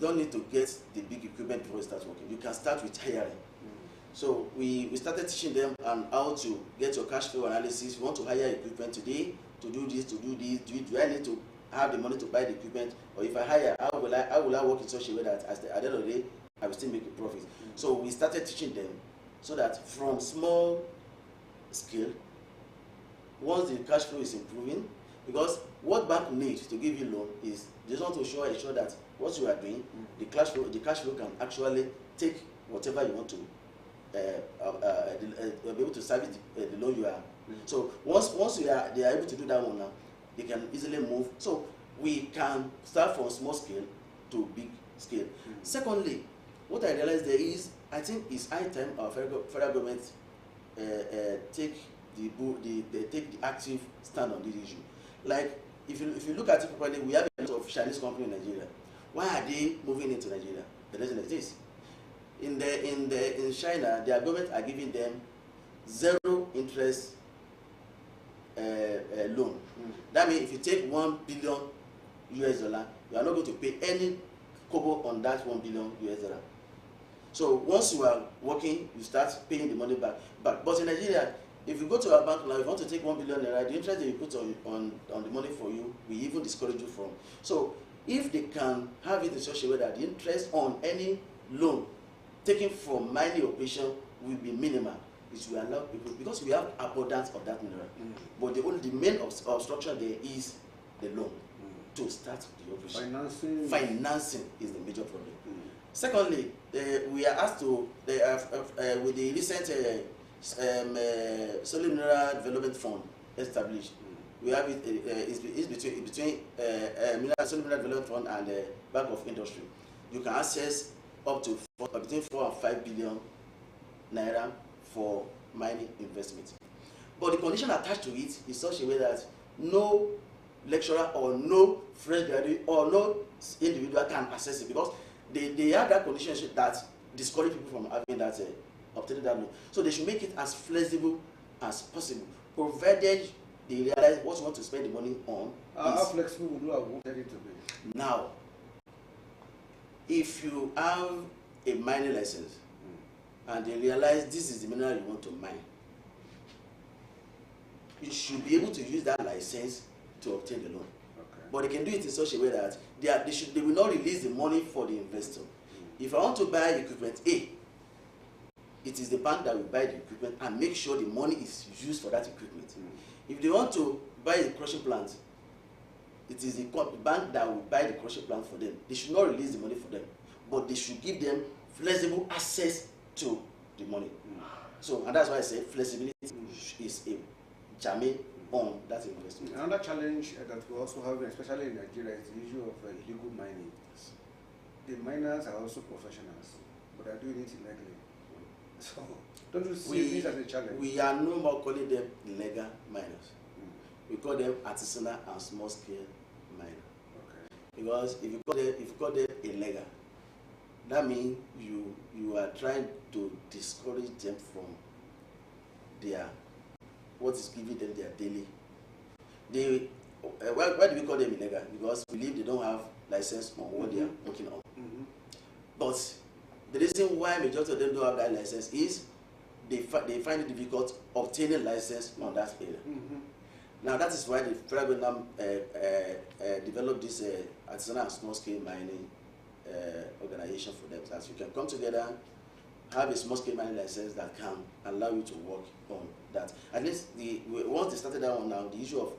don't need to get the big equipment before you start working. You can start with hiring. So we started teaching them on how to get your cash flow analysis. You want to hire equipment today to do this, do I need to have the money to buy the equipment? Or if I hire, how will I work in such a way that at the end of the day, I will still make a profit? So we started teaching them so that from small scale, once the cash flow is improving, because what bank needs to give you loan is they just want to ensure that what you are doing, the cash flow can actually take whatever you want to be able to service the loan you are. So once they are able to do that one now, they can easily move. So we can start from small scale to big scale. Secondly, what I realized there is, I think it's high time our federal government take the active stand on this issue. Like if you look at it properly, we have a lot of Chinese companies in Nigeria. Why are they moving into Nigeria? The reason is this: in China, their government are giving them zero interest loan. That means if you take $1 billion US, you are not going to pay any kobo on that $1 billion US. So once you are working, you start paying the money back. But in Nigeria, if you go to a bank now, if you want to take $1 billion naira, the interest that you put on the money for you, we even discourage you from. So if they can have it in such a way that the interest on any loan taken from mining operation will be minimal, it will allow people, because we have abundance of that mineral. But the main obstruction there is the loan to start the operation. Financing is the major problem. Secondly, we are asked to, with the recent solid mineral development fund established, we have it is between solid mineral development fund and the Bank of Industry. You can access up to between 4 and 5 billion naira for mining investment. But the condition attached to it is such a way that no lecturer or no fresh graduate or no individual can access it, because they have that condition that discourage people from having that obtaining that loan. So they should make it as flexible as possible, provided they realize what you want to spend the money on. How flexible would you have wanted it to be? Now, if you have a mining license and they realize this is the mineral you want to mine, you should be able to use that license to obtain the loan. But they can do it in such a way that they will not release the money for the investor. If I want to buy equipment A, it is the bank that will buy the equipment and make sure the money is used for that equipment. If they want to buy a crushing plant, it is the bank that will buy the crushing plant for them. They should not release the money for them, but they should give them flexible access to the money. So, and that's why I say flexibility is a germane on that investment. Another challenge that we also have, especially in Nigeria, is the issue of illegal mining. The miners are also professionals, but are doing it illegally. So, don't you see this as a challenge? We are no more calling them illegal miners. We call them artisanal and small scale miners. Because if you call them illegal, that means you are trying to discourage them from what is giving them their daily. Why do we call them illegal? Because we believe they don't have license on what they are working on. But the reason why majority of them don't have that license is they find it difficult obtaining license on that area. Now that is why the federal government developed this artisanal and small scale mining organization for them, that you can come together, have a small scale mining license that can allow you to work on that. At least once they started that one now, the issue of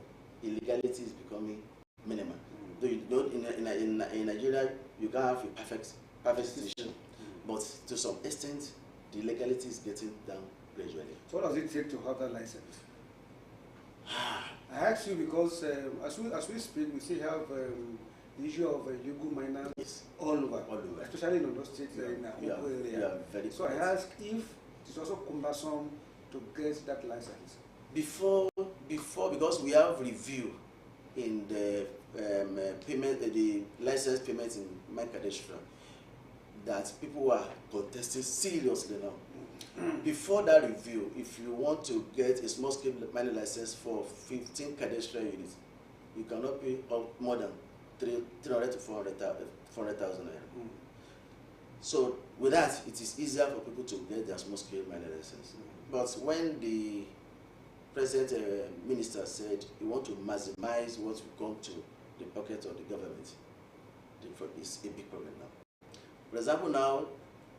illegality is becoming minimal. Though you don't, in Nigeria, you can't have a perfect situation, but to some extent, the legality is getting down gradually. So what does it take to have that license? I ask you because as we speak, we still have the issue of illegal miners all over, especially in Ondo State, in the area. So I ask if it's also cumbersome to get that license. Before, because we have review in the payment, the license payments in my cadastral, that people are contesting seriously now. Before that review, if you want to get a small-scale mining license for 15 cadastral units, you cannot pay more than 300 to 400,000 naira. So with that, it is easier for people to get their small-scale mining license. But when the present minister said he wants to maximize what will come to the pocket of the government, it's a big problem now. For example, now,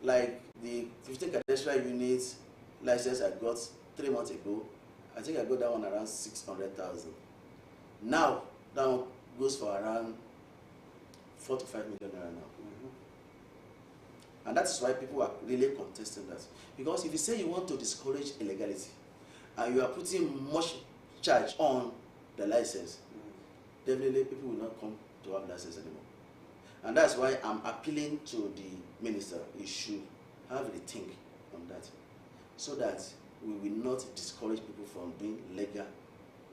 like the 15 cadastral units license I got 3 months ago, I think I got that one around 600,000. Now, that one goes for around 4 to 5 million naira now. And that is why people are really contesting that. Because if you say you want to discourage illegality, and you are putting much charge on the license, definitely people will not come to have license anymore. And that's why I'm appealing to the minister. He should have a think on that, so that we will not discourage people from doing legal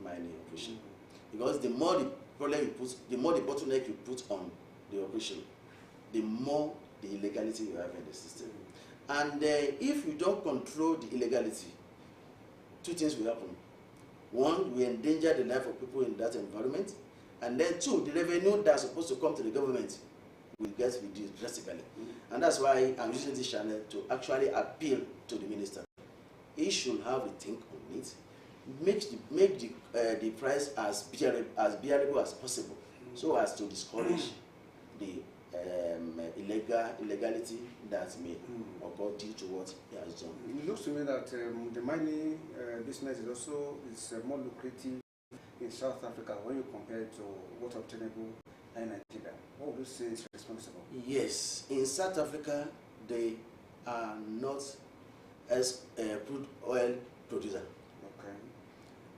mining operation. Because the more the problem you put, the more the bottleneck you put on the operation, the more the illegality you have in the system. And if you don't control the illegality, 2 things will happen. 1, we endanger the life of people in that environment, and then 2, the revenue that's supposed to come to the government will get reduced drastically. And that's why I'm using this channel to actually appeal to the minister. He should have a think on it, make the price as bearable as possible, so as to discourage the illegality that may occur due to what he has done. It looks to me that the mining business is also more lucrative in South Africa when you compare it to what's obtainable in Nigeria. What would you say is responsible? Yes, in South Africa, they are not as crude oil producer. Okay.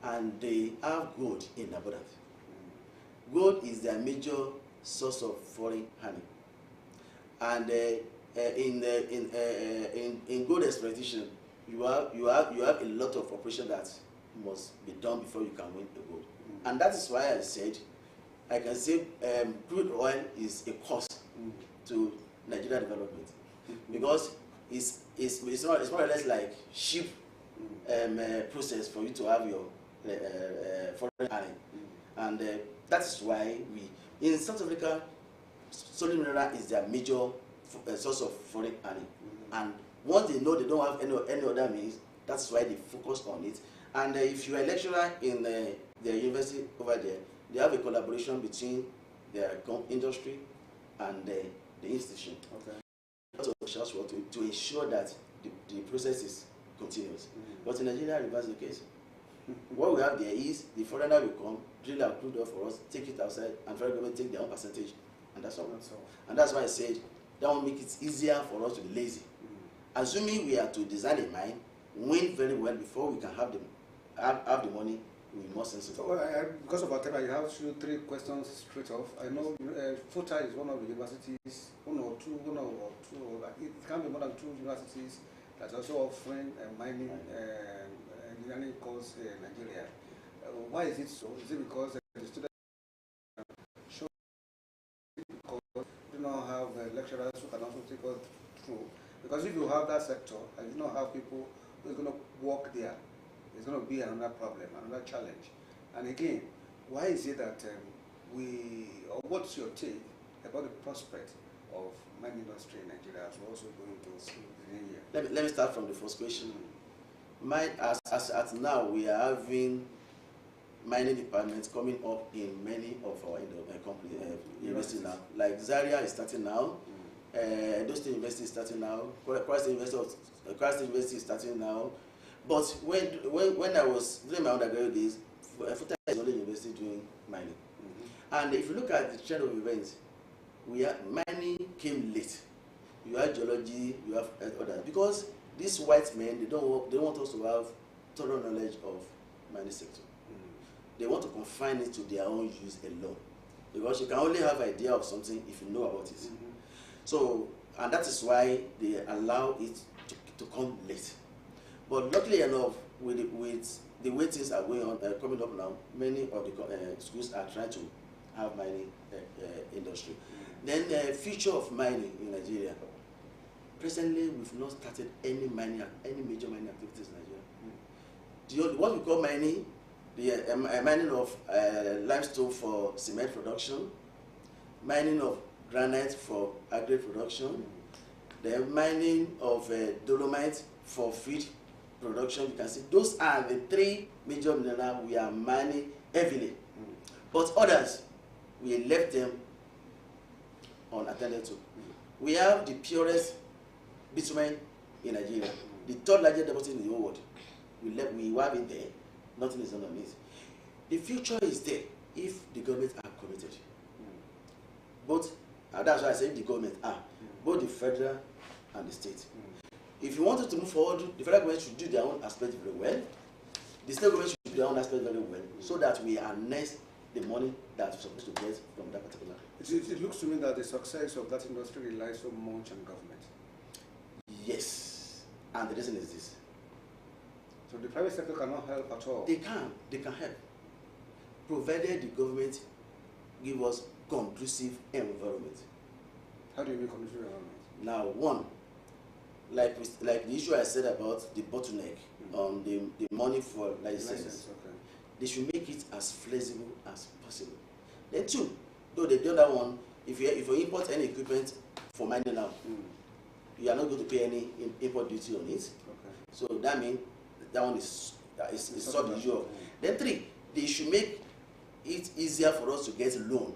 And they have gold in abundance. Gold is their major source of foreign honey. And in gold exploitation, you have a lot of operation that must be done before you can win the gold. And that is why I said I can say crude oil is a cost to Nigeria development, because it's more or less like cheap process for you to have your foreign honey. And that is why in South Africa, solid mineral is their major source of foreign honey. And once they know they don't have any other means, that's why they focus on it. And if you are a lecturer in the university over there, they have a collaboration between their industry and the institution. Okay. To ensure that the process is continuous. But in Nigeria, reverse the case. What we have there is the foreigner will come, drill our crude oil for us, take it outside, and federal government take their own percentage, and that's all. And that's why I said that will make it easier for us to be lazy. Assuming we are to design a mine, win very well before we can have the money, we be more sensible. So, because of our time, I have 3 questions straight off. I know FUTA is one of the universities, one or two, it can be more than 2 universities that's also offering mining engineering course in Nigeria. Why is it so? Is it because the students show, because we do not have lecturers who can also take us through? Because if you have that sector and you do not have people who are going to work there, it's going to be another problem, another challenge. And again, why is it that or what's your take about the prospect of mining industry in Nigeria as we're also going to the new year? Let me start from the first question. As at now, we are having mining departments coming up in many of our universities now. Like Zaria is starting now, Edo State University is starting now, Christ University is starting now. But when I was doing my undergraduate days, FUTA is the only university doing mining. And if you look at the trend of events, mining came late. You have geology, you have others. Because these white men, they want us to have thorough knowledge of mining sector. They want to confine it to their own use alone. Because you can only have an idea of something if you know about it. So, and that is why they allow it to come late. But luckily enough, with the way things are going on, coming up now, many of the schools are trying to have mining industry. Then the future of mining in Nigeria. Presently, we've not started any major mining activities in Nigeria. What we call mining, the mining of limestone for cement production, mining of granite for agri production, the mining of dolomite for feed production. You can see those are the 3 major minerals we are mining heavily. But others, we left them unattended to. We have the purest bitumen in Nigeria, the 3rd largest deposit in the whole world. We have it there, nothing is underneath. The future is there if the government are committed. Both, and that's why I say the government are, both the federal and the state. If you wanted to move forward, the federal government should do their own aspect very well. The state government should do their own aspect very well, so that we harness the money that we're supposed to get from that particular. It looks to me that the success of that industry relies so much on government. Yes, and the reason is this. So the private sector cannot help at all? They can help, provided the government give us conducive environment. How do you make conducive environment? Now, one, like the issue I said about the bottleneck on the money for license, okay. They should make it as flexible as possible. Then 2, though they do that one, if you import any equipment for mining now, you are not going to pay any import duty on it. Okay. So that means that one is solved the issue of. Then 3, they should make it easier for us to get a loan.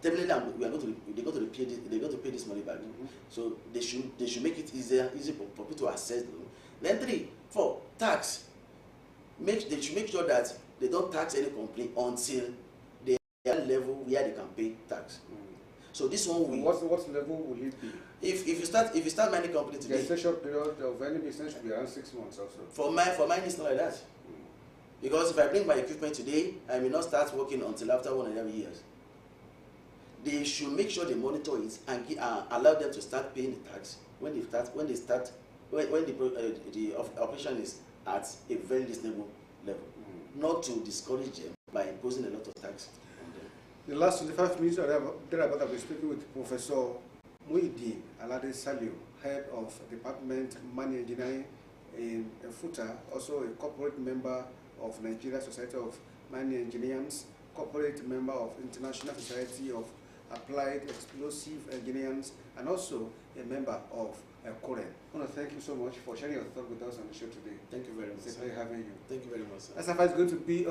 They're going to pay this money back. So they should make it easy for people to access the loan. Then 3, 4, tax. They should make sure that they don't tax any company until they are at a level where they can pay tax. So this one will. What level will it be? If you start mining company today, the gestation period of any business should be around 6 months also. For mine it's not like that. Because if I bring my equipment today, I may not start working until after 1.5 years. They should make sure they monitor it and allow them to start paying the tax when the operation is at a very reasonable level, not to discourage them by imposing a lot of tax on them. The last 25 minutes, I'll be speaking with Professor Muhyiddin Alade Saliu, head of Department Mining Engineering in Futa, also a corporate member of Nigeria Society of Mining Engineers, corporate member of International Society of Applied Explosive Engineers, and also a member of Koren. I want to thank you so much for sharing your thoughts with us on the show today. Thank you very much. It's a pleasure having you. Thank you very much, sir. Osrc is going to be